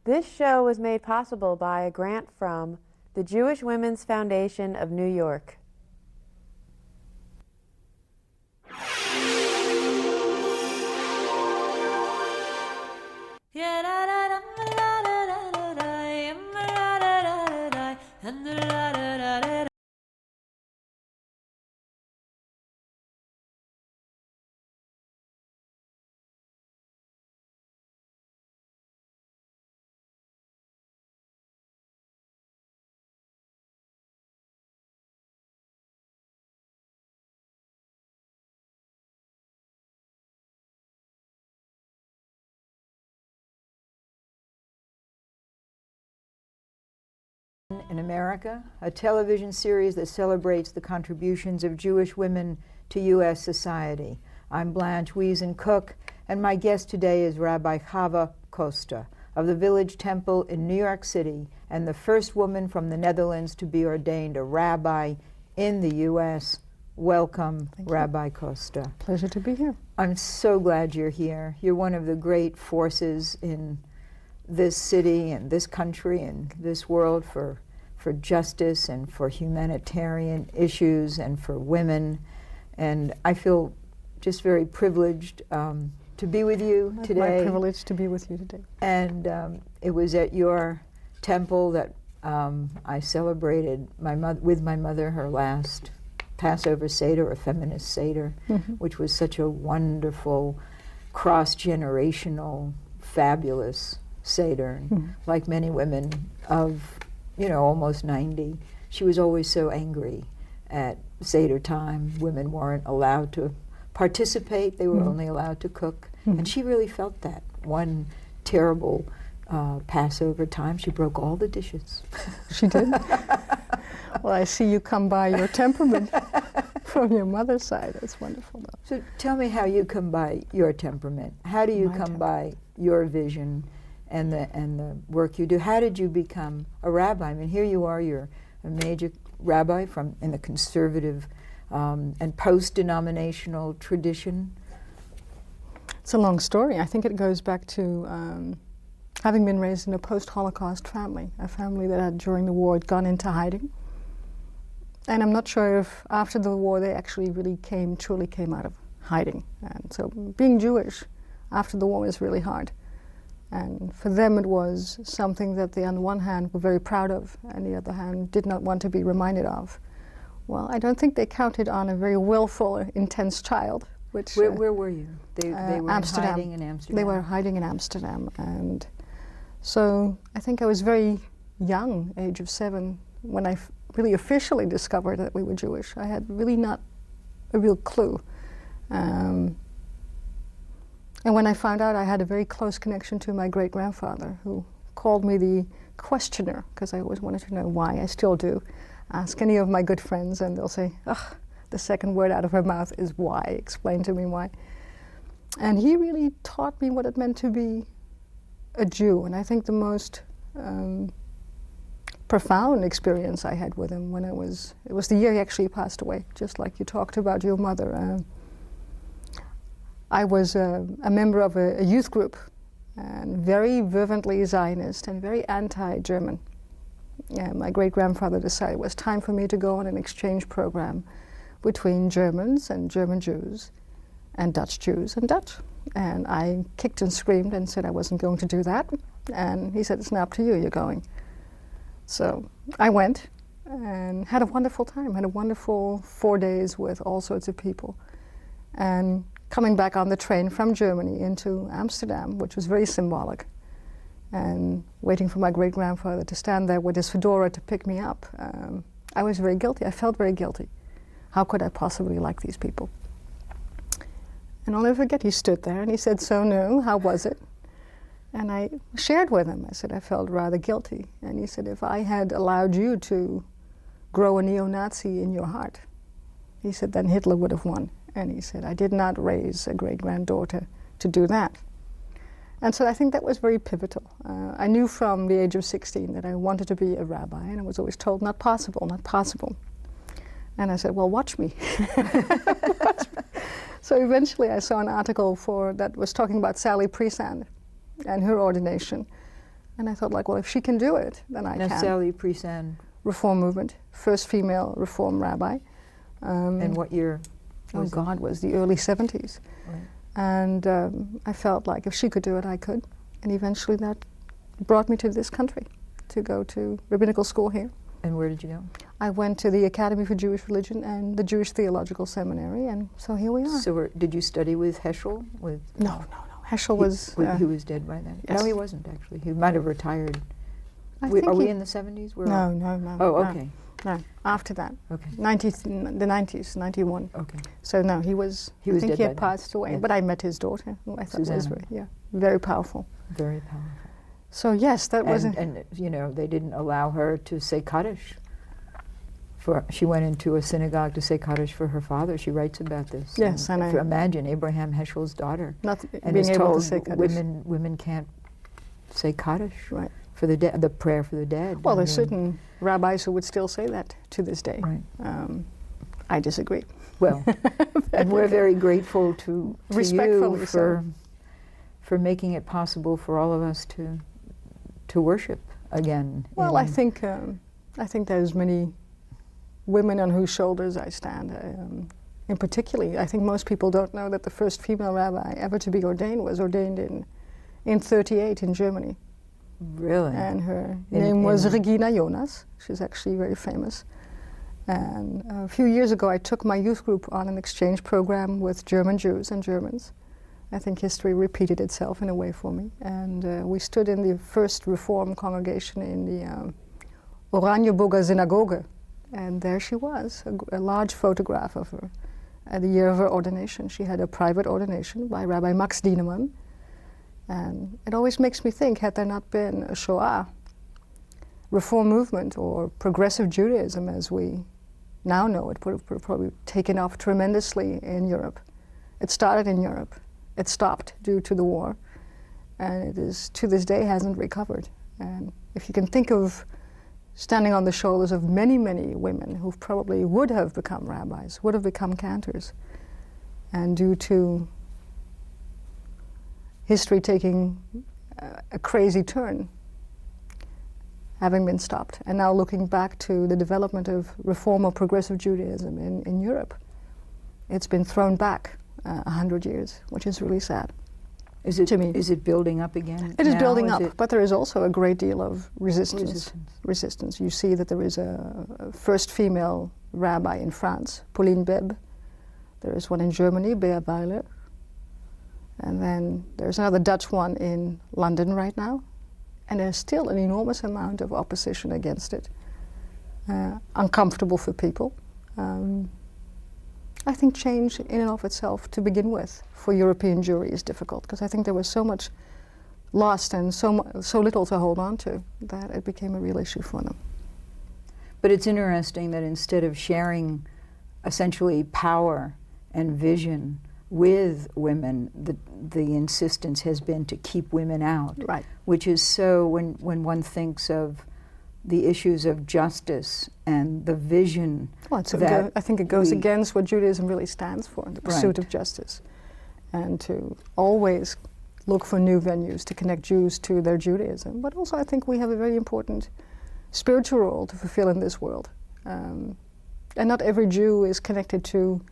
This show was made possible by a grant from the Jewish Women's Foundation of New York. In America, a television series that celebrates the contributions of Jewish women to U.S. society. I'm Blanche Wiesen Cook, and my guest today is Rabbi Chava Koster of the Village Temple in New York City, and the first woman from the Netherlands to be ordained a rabbi in the U.S. Welcome, Rabbi Koster. Pleasure to be here. I'm so glad you're here. You're one of the great forces in this city and this country and this world for justice and for humanitarian issues and for women. And I feel just very privileged to be with you today. My privilege to be with you today. And it was at your temple that I celebrated with my mother her last Passover Seder, a feminist Seder, which was such a wonderful, cross-generational, fabulous Seder. Like many women of, almost 90, she was always so angry at Seder time. Women weren't allowed to participate. They were only allowed to cook. And she really felt that. One terrible Passover time, she broke all the dishes. She did? Well, I see you come by your temperament from your mother's side. That's wonderful, though. So tell me how you come by your temperament. How do you come by your vision and the work you do? How did you become a rabbi? I mean, here you are, you're a major rabbi in the conservative and post-denominational tradition. It's a long story. I think it goes back to having been raised in a post-Holocaust family, a family that had, during the war, gone into hiding. And I'm not sure if after the war they actually really truly came out of hiding. And so being Jewish after the war was really hard. And for them it was something that they, on the one hand, were very proud of, and on the other hand, did not want to be reminded of. Well, I don't think they counted on a very willful, intense child. Which, where were you? They were Amsterdam. hiding in Amsterdam. They were hiding in Amsterdam. And so I think I was very young, age of 7, when I really officially discovered that we were Jewish. I had really not a real clue. And when I found out, I had a very close connection to my great-grandfather, who called me the questioner, because I always wanted to know why. I still do. Ask any of my good friends, and they'll say, ugh, the second word out of her mouth is why. Explain to me why. And he really taught me what it meant to be a Jew. And I think the most profound experience I had with him it was the year he actually passed away, just like you talked about your mother. I was a member of a youth group, and very fervently Zionist and very anti-German. My great-grandfather decided it was time for me to go on an exchange program between Germans and German Jews and Dutch Jews and Dutch. And I kicked and screamed and said I wasn't going to do that. And he said, it's not up to you, you're going. So I went and had a wonderful time, had a wonderful 4 days with all sorts of people. And coming back on the train from Germany into Amsterdam, which was very symbolic, and waiting for my great-grandfather to stand there with his fedora to pick me up, I was very guilty. I felt very guilty. How could I possibly like these people? And I'll never forget, he stood there and he said, so no, how was it? And I shared with him. I said, I felt rather guilty. And he said, if I had allowed you to grow a neo-Nazi in your heart, he said, then Hitler would have won. And he said, I did not raise a great-granddaughter to do that. And so I think that was very pivotal. I knew from the age of 16 that I wanted to be a rabbi, and I was always told, not possible, not possible. And I said, well, watch me. Watch me. So eventually I saw an article that was talking about Sally Priesand and her ordination. And I thought, like, well, if she can do it, then I Now, can. Sally Priesand, Reform movement, first female reform rabbi. and what year Oh was it? God, was the early 70s. Right. And I felt like if she could do it, I could. And eventually that brought me to this country to go to rabbinical school here. And where did you go? I went to the Academy for Jewish Religion and the Jewish Theological Seminary, and so here we are. So did you study with Heschel? With No. Heschel was... he was dead by then? yes. No, he wasn't actually. He might have retired. I We, think are we he- in the 70s? Where No, are- no. Oh, no, okay. No, after that. Okay. The 90s, 91. Okay. So no, he was He was I think dead he by had then. passed away, Yeah. but I met his daughter, who I thought was Susanna. very powerful. Very powerful. So yes, that was... And you know, they didn't allow her to say Kaddish. She went into a synagogue to say Kaddish for her father. She writes about this. Yes, and if you imagine Abraham Heschel's daughter, not and being is able told to say Kaddish. women can't say Kaddish Right. for the dead, the prayer for the dead. Well, I there's mean, certain rabbis who would still say that to this day. Right. I disagree. Well, and we're very grateful to you Respectfully so. for making it possible for all of us to worship again. Well, I in- think there's many women on whose shoulders I stand. In particular, I think most people don't know that the first female rabbi ever to be ordained was ordained in 38 in Germany. Really. And her In- name was in- Regina Jonas. She's actually very famous. And a few years ago, I took my youth group on an exchange program with German Jews and Germans. I think history repeated itself in a way for me. And we stood in the first Reform congregation in the Oranienburger Synagogue. And there she was, a large photograph of her at the year of her ordination. She had a private ordination by Rabbi Max Dienemann. And it always makes me think, had there not been a Shoah, Reform movement, or progressive Judaism as we now know it, would have probably taken off tremendously in Europe. It started in Europe. It stopped due to the war. And it is, to this day, hasn't recovered. And if you can think of standing on the shoulders of many, many women who probably would have become rabbis, would have become cantors, and due to history taking a crazy turn, having been stopped, and now looking back to the development of Reform or progressive Judaism in Europe, it's been thrown back 100 years, which is really sad. Is it to me. Is it building up again? It is now? building Is up, it- but there is also a great deal of Resistance. resistance. You see that there is a first female rabbi in France, Pauline Beb. There is one in Germany, Bea Weiler. And then there's another Dutch one in London right now. And there's still an enormous amount of opposition against it. Uncomfortable for people. I think change in and of itself, to begin with, for European Jewry is difficult, because I think there was so much lost and so little to hold on to that it became a real issue for them. But it's interesting that instead of sharing essentially power and vision with women, the insistence has been to keep women out. Right. Which is so, when one thinks of the issues of justice and the vision Well, that I think it goes we- against what Judaism really stands for, the pursuit of justice, and to always look for new venues to connect Jews to their Judaism. But also I think we have a very important spiritual role to fulfill in this world. And not every Jew is connected to,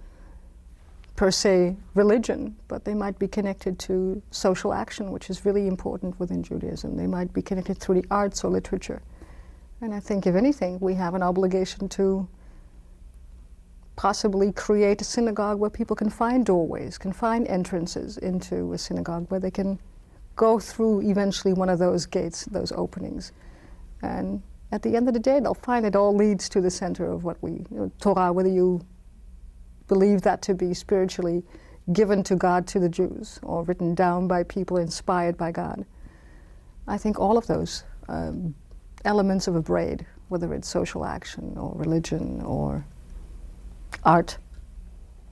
per se, religion, but they might be connected to social action, which is really important within Judaism. They might be connected through the arts or literature. And I think, if anything, we have an obligation to possibly create a synagogue where people can find doorways, can find entrances into a synagogue, where they can go through eventually one of those gates, those openings. And at the end of the day, they'll find it all leads to the center of what Torah, whether you believe that to be spiritually given to God to the Jews, or written down by people inspired by God. I think all of those elements of a braid, whether it's social action or religion or art,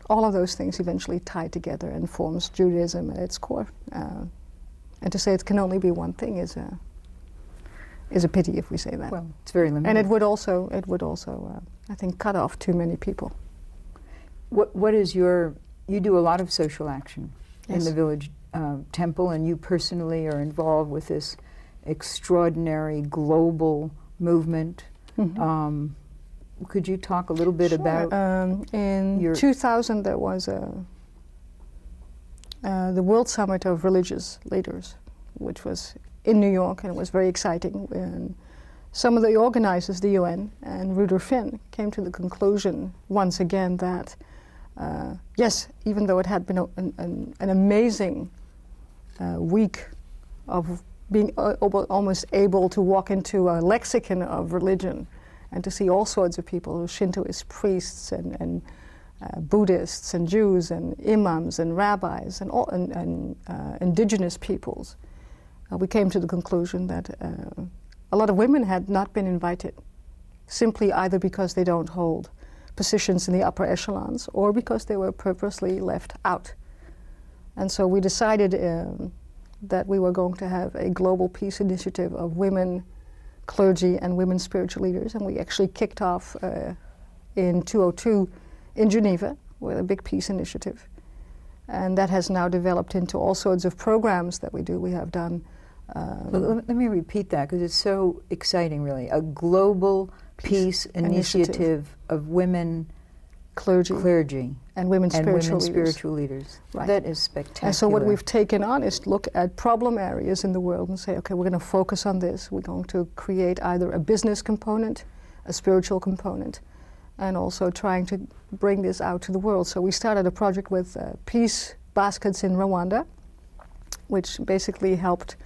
all of those things eventually tie together and forms Judaism at its core. And to say it can only be one thing is a pity if we say that. Well, it's very limited. And it would also, I think, cut off too many people. What is you do a lot of social action in Yes. the village temple, and you personally are involved with this extraordinary global movement. Could you talk a little bit Sure. about in 2000 there was the World Summit of Religious Leaders, which was in New York, and it was very exciting. And some of the organizers, the UN and Rudolf Finn, came to the conclusion once again that yes, even though it had been an amazing week of being almost able to walk into a lexicon of religion and to see all sorts of people, Shintoist priests and Buddhists and Jews and imams and rabbis and indigenous peoples, we came to the conclusion that a lot of women had not been invited, simply either because they don't hold positions in the upper echelons or because they were purposely left out. And so we decided that we were going to have a global peace initiative of women clergy and women spiritual leaders, and we actually kicked off in 2002 in Geneva with a big peace initiative. And that has now developed into all sorts of programs that we do. We have done... let me repeat that, because it's so exciting, really. A global peace initiative of women clergy and women spiritual leaders. Right. That is spectacular. And so what we've taken on is to look at problem areas in the world and say, okay, we're going to focus on this. We're going to create either a business component, a spiritual component, and also trying to bring this out to the world. So we started a project with peace baskets in Rwanda, which basically helped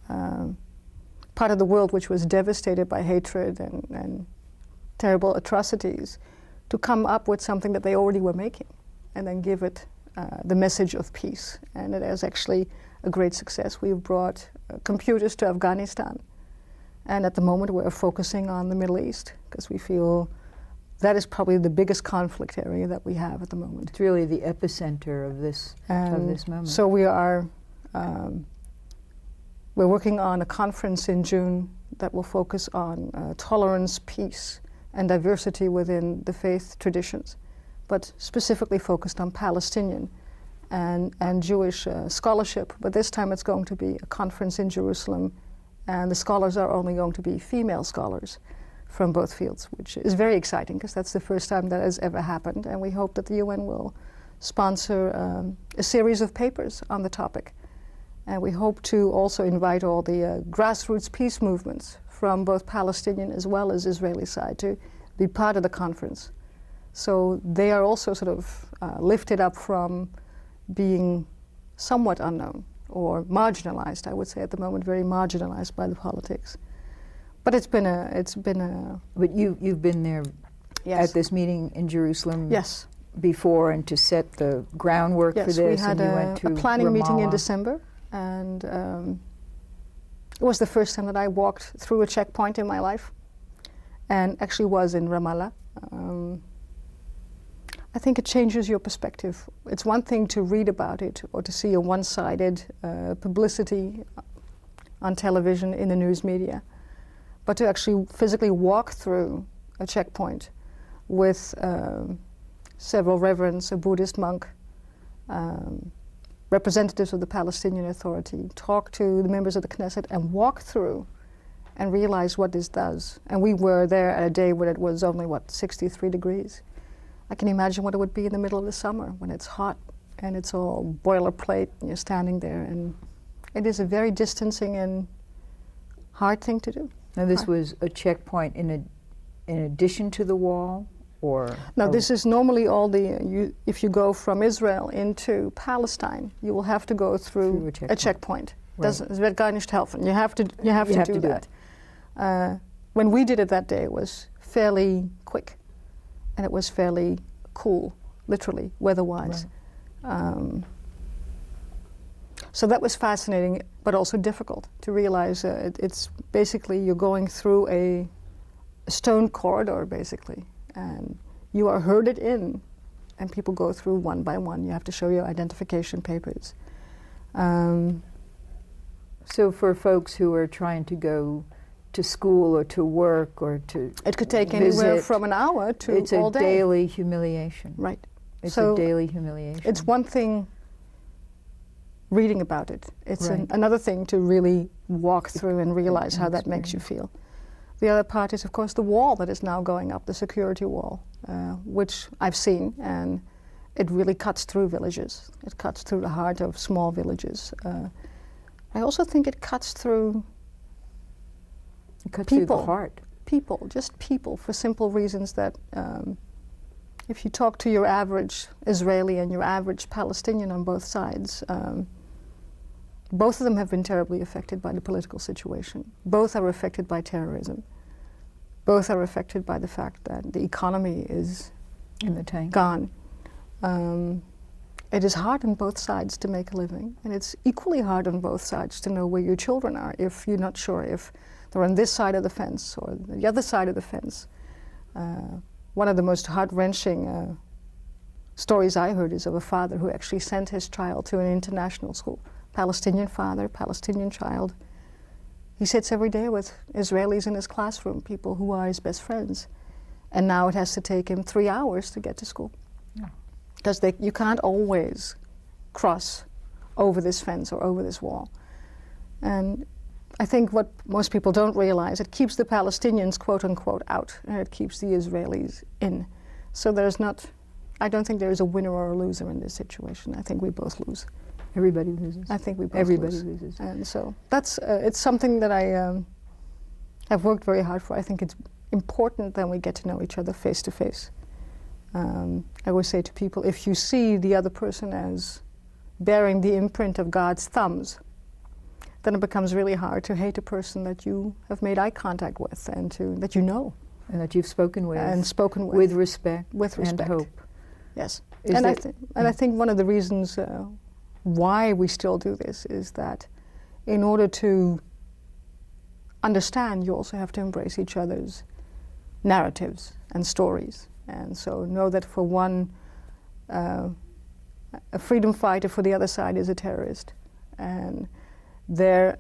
part of the world which was devastated by hatred and terrible atrocities to come up with something that they already were making and then give it the message of peace. And it is actually a great success. We've brought computers to Afghanistan, and at the moment we're focusing on the Middle East because we feel that is probably the biggest conflict area that we have at the moment. It's really the epicenter of this moment. So we are we're working on a conference in June that will focus on tolerance, peace, and diversity within the faith traditions, but specifically focused on Palestinian and Jewish scholarship. But this time it's going to be a conference in Jerusalem, and the scholars are only going to be female scholars from both fields, which is very exciting because that's the first time that has ever happened. And we hope that the UN will sponsor a series of papers on the topic. And we hope to also invite all the grassroots peace movements from both Palestinian as well as Israeli side to be part of the conference. So they are also sort of lifted up from being somewhat unknown or marginalized, I would say at the moment, very marginalized by the politics. But it's been a. But you've been there yes. at this meeting in Jerusalem yes. before, and to set the groundwork yes, for this. We had and you went to a planning Ramallah. meeting in December, and it was the first time that I walked through a checkpoint in my life, and actually was in Ramallah. I think it changes your perspective. It's one thing to read about it or to see a one-sided publicity on television, in the news media, but to actually physically walk through a checkpoint with several reverends, a Buddhist monk, representatives of the Palestinian Authority, talk to the members of the Knesset and walk through and realize what this does. And we were there at a day when it was only, 63 degrees. I can imagine what it would be in the middle of the summer when it's hot and it's all boilerplate and you're standing there, and it is a very distancing and hard thing to do. Now this was a checkpoint in addition to the wall, or? No, this is normally all the, if you go from Israel into Palestine, you will have to go through a checkpoint. Right. Es wird gar nicht helfen. You have to do that. When we did it that day, it was fairly quick, and it was fairly cool, literally, weather-wise. Right. So that was fascinating, but also difficult to realize. It's basically you're going through a stone corridor, basically, and you are herded in, and people go through one by one. You have to show your identification papers. So for folks who are trying to go to school or to work or to it could take visit, anywhere from an hour to all day. It's a daily humiliation. Right. It's so a daily humiliation. It's one thing reading about it. It's Right. another thing to really walk through and realize how that makes you experience. feel. The other part is, of course, the wall that is now going up, the security wall, which I've seen, and it really cuts through villages. It cuts through the heart of small villages. I also think it cuts through It cuts through the people. heart. Just people, for simple reasons that if you talk to your average Israeli and your average Palestinian on both sides, both of them have been terribly affected by the political situation. Both are affected by terrorism. Both are affected by the fact that the economy is In the tank. gone. It is hard on both sides to make a living, and it's equally hard on both sides to know where your children are if you're not sure if they're on this side of the fence or the other side of the fence. One of the most heart-wrenching stories I heard is of a father who actually sent his child to an international school. Palestinian father, Palestinian child. He sits every day with Israelis in his classroom, people who are his best friends. And now it has to take him 3 hours to get to school. Because you can't always cross over this fence or over this wall. And I think what most people don't realize, it keeps the Palestinians, quote unquote, out, and it keeps the Israelis in. So I don't think there is a winner or a loser in this situation. I think we both lose. Everybody loses. I think we both Everybody lose. loses. And so that's, it's something that I have worked very hard for. I think it's important that we get to know each other face to face. I always say to people, if you see the other person as bearing the imprint of God's thumbs, then it becomes really hard to hate a person that you have made eye contact with and that you know. And that you've spoken with. And spoken with. With respect. With respect. And hope. Yes. Is And it- I think one of the reasons why we still do this is that in order to understand, you also have to embrace each other's narratives and stories. And so know that for one, a freedom fighter for the other side is a terrorist. And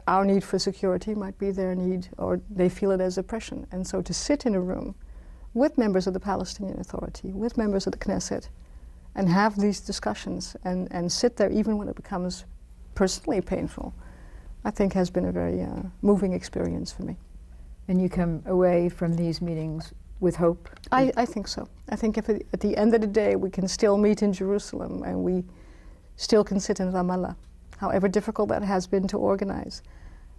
our need for security might be their need, or they feel it as oppression. And so to sit in a room with members of the Palestinian Authority, with members of the Knesset, and have these discussions and sit there even when it becomes personally painful, I think has been a very moving experience for me. And you come away from these meetings with hope? I think so. I think if at the end of the day we can still meet in Jerusalem and we still can sit in Ramallah, however difficult that has been to organize,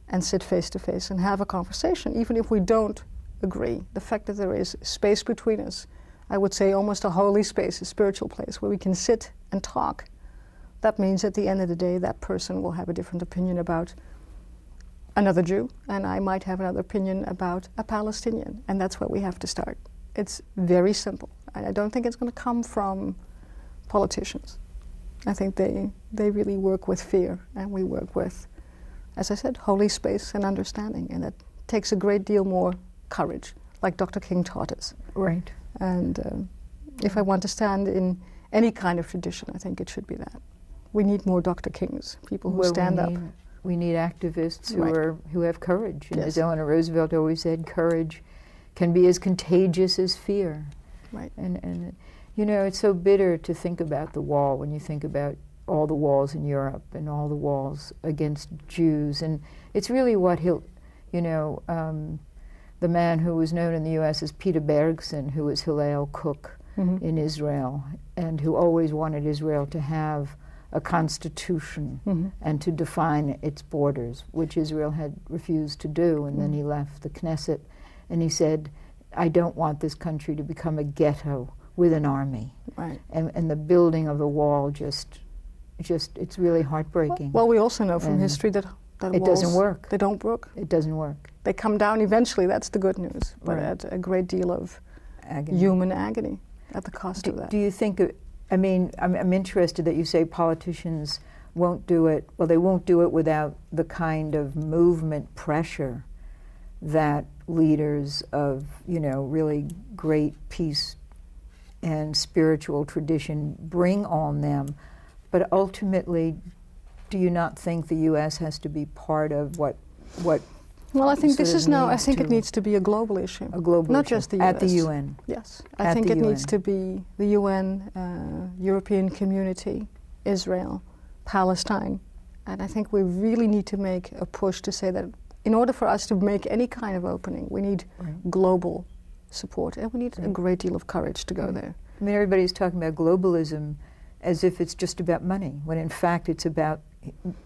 and sit face to face and have a conversation, even if we don't agree. The fact that there is space between us, I would say almost a holy space, a spiritual place where we can sit and talk, that means at the end of the day that person will have a different opinion about another Jew, and I might have another opinion about a Palestinian, and that's where we have to start. It's very simple. I don't think it's going to come from politicians. I think they really work with fear, and we work with, as I said, holy space and understanding, and that takes a great deal more courage, like Dr. King taught us. Right. And if I want to stand in any kind of tradition, I think it should be that. We need more Dr. Kings, people who stand up. We need activists Right. who have courage. And Yes. as Eleanor Roosevelt always said, courage can be as contagious as fear. Right. And you know, it's so bitter to think about the wall when you think about all the walls in Europe and all the walls against Jews. And it's really what the man who was known in the U.S. as Peter Bergson, who was Hillel Cook in Israel, and who always wanted Israel to have a constitution and to define its borders, which Israel had refused to do. And then he left the Knesset, and he said, I don't want this country to become a ghetto with an army. Right. And the building of the wall just it's really heartbreaking. Well, we also know from And history that it walls, doesn't work. They don't work. It doesn't work. They come down eventually, that's the good news, but Right. at a great deal of Agony. human agony at the cost of that. Do you think, I mean, I'm interested that you say politicians won't do it, well, they won't do it without the kind of movement pressure that leaders of, really great peace and spiritual tradition bring on them. But ultimately, do you not think the U.S. has to be part of what Well, I think sort this of is now, I needs think it to- needs to be a global issue. a global Not issue just the US. at the UN? Yes. I At think the it needs UN. to be the UN, European community, Israel, Palestine, And I think we really need to make a push to say that in order for us to make any kind of opening, we need global support, and we need a great deal of courage to go there. I mean, everybody's talking about globalism as if it's just about money, when in fact it's about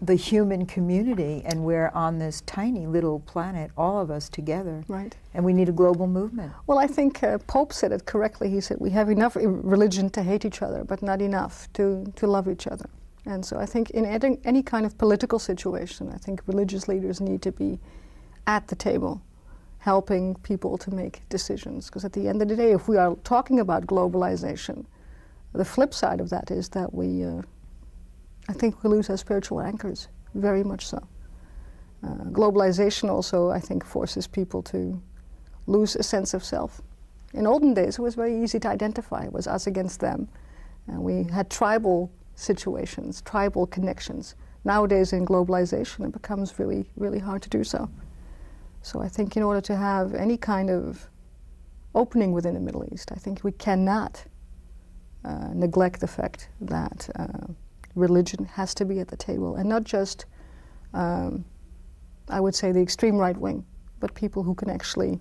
the human community, and we're on this tiny little planet, all of us together. Right. And we need a global movement. Well, I think Pope said it correctly. He said, we have enough religion to hate each other, but not enough to love each other. And so I think in any kind of political situation, I think religious leaders need to be at the table, helping people to make decisions. Because at the end of the day, if we are talking about globalization, the flip side of that is that I think we lose our spiritual anchors, very much so. Globalization also, I think, forces people to lose a sense of self. In olden days, it was very easy to identify. It was us against them. And we had tribal situations, tribal connections. Nowadays, in globalization, it becomes really, really hard to do so. So I think in order to have any kind of opening within the Middle East, I think we cannot neglect the fact that religion has to be at the table, and not just, I would say, the extreme right wing, but people who can actually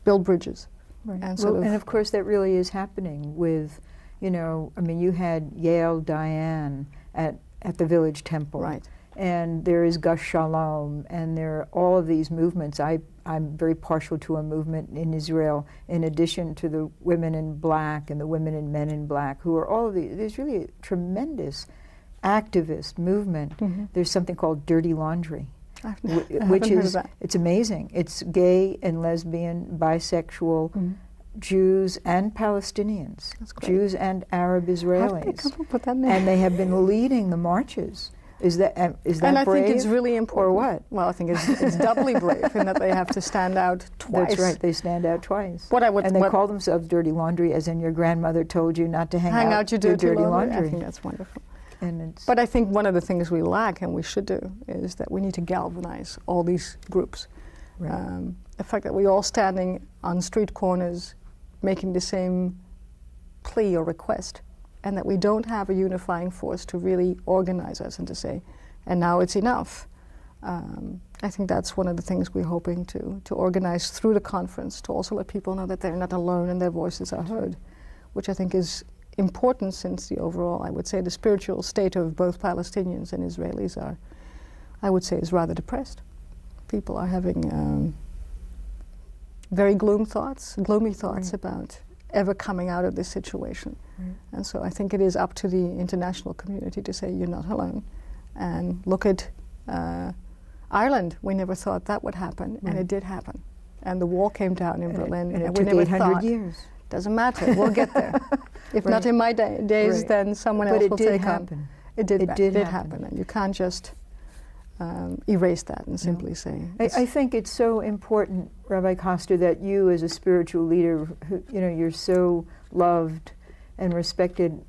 build bridges. Right. And, and of course that really is happening with, you know, I mean, you had Yael Dayan at the Village Temple. Right. And there is Gush Shalom, and there are all of these movements. I'm very partial to a movement in Israel, in addition to the women in black and the women and men in black, who are all of these. There's really a tremendous activist movement. Mm-hmm. There's something called Dirty Laundry, which is, it's amazing. It's gay and lesbian, bisexual, Jews and Palestinians, Jews and Arab Israelis. How did they come up with that name? And they have been leading the marches. Is that brave? And I think it's really important. Or what? Well, I think it's doubly brave in that they have to stand out twice. That's right, they stand out twice. And they call themselves Dirty Laundry, as in your grandmother told you not to hang out your dirty laundry. I think that's wonderful. But I think one of the things we lack, and we should do, is that we need to galvanize all these groups. Right. The fact that we're all standing on street corners making the same plea or request, and that we don't have a unifying force to really organize us and to say, and now it's enough. I think that's one of the things we're hoping to organize through the conference, to also let people know that they're not alone and their voices are heard, which I think is important, since the overall, I would say, the spiritual state of both Palestinians and Israelis are, I would say, is rather depressed. People are having very gloomy thoughts about ever coming out of this situation. And so I think it is up to the international community to say, you're not alone. And look at Ireland. We never thought that would happen, and it did happen. And the wall came down in Berlin, and it we took never 800 thought. years. Doesn't matter, we'll get there. If not in my days, then someone else will take on. It did happen, and you can't just erase that and simply say. I think it's so important, Rabbi Koster, that you, as a spiritual leader, who, you know, you're so loved and respected.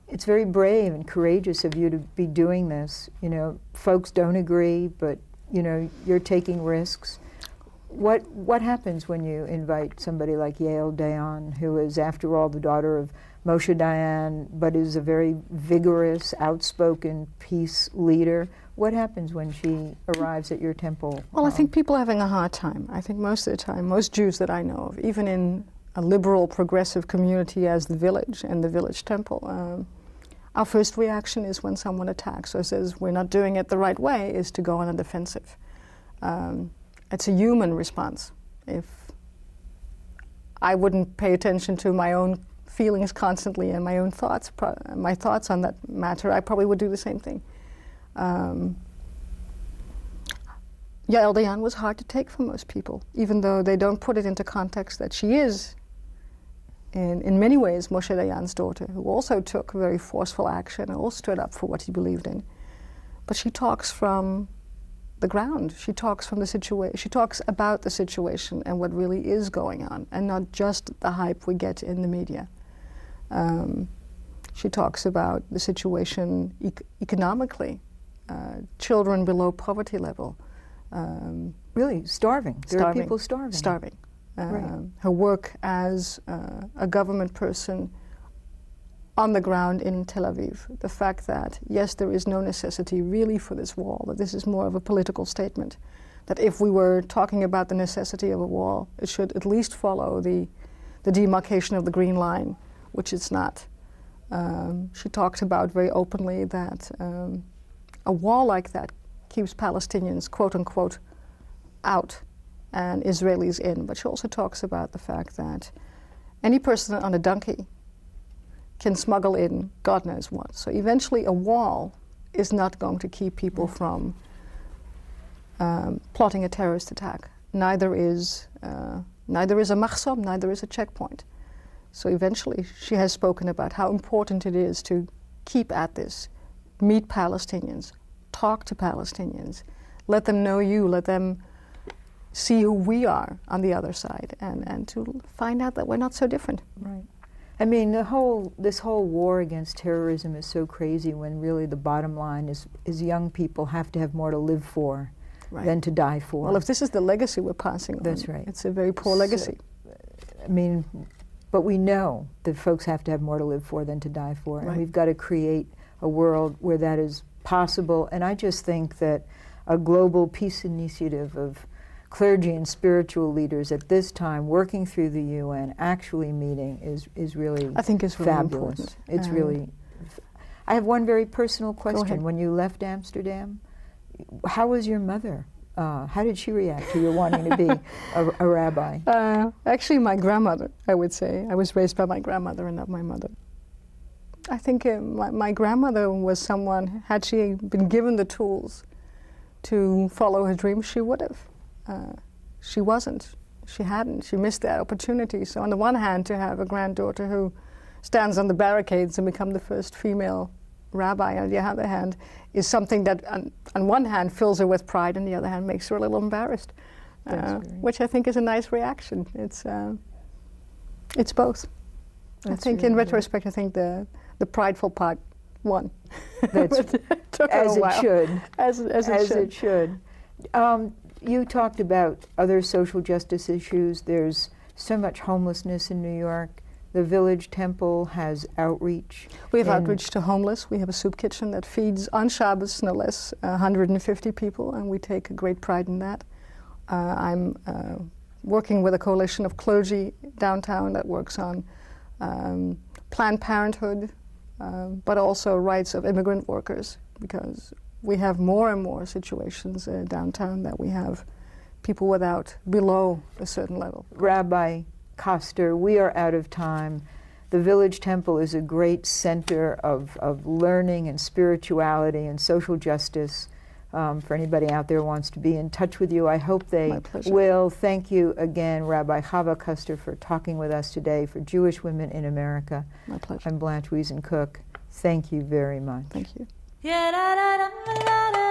It's very brave and courageous of you to be doing this. You know, folks don't agree, but you know, you're taking risks. What happens when you invite somebody like Yael Dayan, who is, after all, the daughter of Moshe Dayan, but is a very vigorous, outspoken peace leader? What happens when she arrives at your temple? Well, I think people are having a hard time. I think most of the time, most Jews that I know of, even in a liberal, progressive community as the Village and the Village Temple, our first reaction is when someone attacks or says we're not doing it the right way, is to go on a defensive. It's a human response. If I wouldn't pay attention to my own feelings constantly and my own thoughts, my thoughts on that matter, I probably would do the same thing. Yael Dayan was hard to take for most people, even though they don't put it into context that she is, in many ways, Moshe Dayan's daughter, who also took very forceful action and also stood up for what he believed in. But she talks from the ground. She talks from the situation. She talks about the situation and what really is going on, and not just the hype we get in the media. She talks about the situation economically, children below poverty level. Really starving. There are people starving. Starving. Her work as a government person on the ground in Tel Aviv. The fact that, yes, there is no necessity really for this wall, that this is more of a political statement. That if we were talking about the necessity of a wall, it should at least follow the demarcation of the Green Line, which it's not. She talked about very openly that a wall like that keeps Palestinians, quote unquote, out and Israelis in. But she also talks about the fact that any person on a donkey can smuggle in God knows what. So eventually a wall is not going to keep people from plotting a terrorist attack. Neither is a mahsom, neither is a checkpoint. So eventually she has spoken about how important it is to keep at this, meet Palestinians, talk to Palestinians, let them know you, let them see who we are on the other side, and to find out that we're not so different. Right. I mean, this whole war against terrorism is so crazy when really the bottom line is young people have to have more to live for than to die for. Well, if this is the legacy we're passing on, that's right. It's a very poor legacy. I mean, but we know that folks have to have more to live for than to die for, and we've got to create a world where that is possible. And I just think that a global peace initiative of clergy and spiritual leaders at this time working through the UN, actually meeting, is really, I think it's really fabulous. Important. It's really. I have one very personal question. Go ahead. When you left Amsterdam, how was your mother? How did she react to your wanting to be a rabbi? Actually, my grandmother, I would say. I was raised by my grandmother and not my mother. I think my grandmother was someone, had she been given the tools to follow her dreams, she would have. She wasn't. She hadn't. She missed that opportunity. So on the one hand, to have a granddaughter who stands on the barricades and become the first female rabbi, on the other hand, is something that on one hand fills her with pride, on the other hand makes her a little embarrassed, which I think is a nice reaction. It's both. I think in retrospect, I think the prideful part won. That's as it should. As it should. You talked about other social justice issues. There's so much homelessness in New York. The Village Temple has outreach. We have outreach to homeless. We have a soup kitchen that feeds on Shabbos, no less, 150 people, and we take a great pride in that. I'm working with a coalition of clergy downtown that works on Planned Parenthood, but also rights of immigrant workers, because we have more and more situations downtown that we have people below a certain level. Rabbi Koster, we are out of time. The Village Temple is a great center of learning and spirituality and social justice. For anybody out there who wants to be in touch with you, I hope they will. Thank you again, Rabbi Chava Koster, for talking with us today for Jewish Women in America. My pleasure. I'm Blanche Wiesen Cook. Thank you very much. Thank you. Yeah, da, da, da, da, da.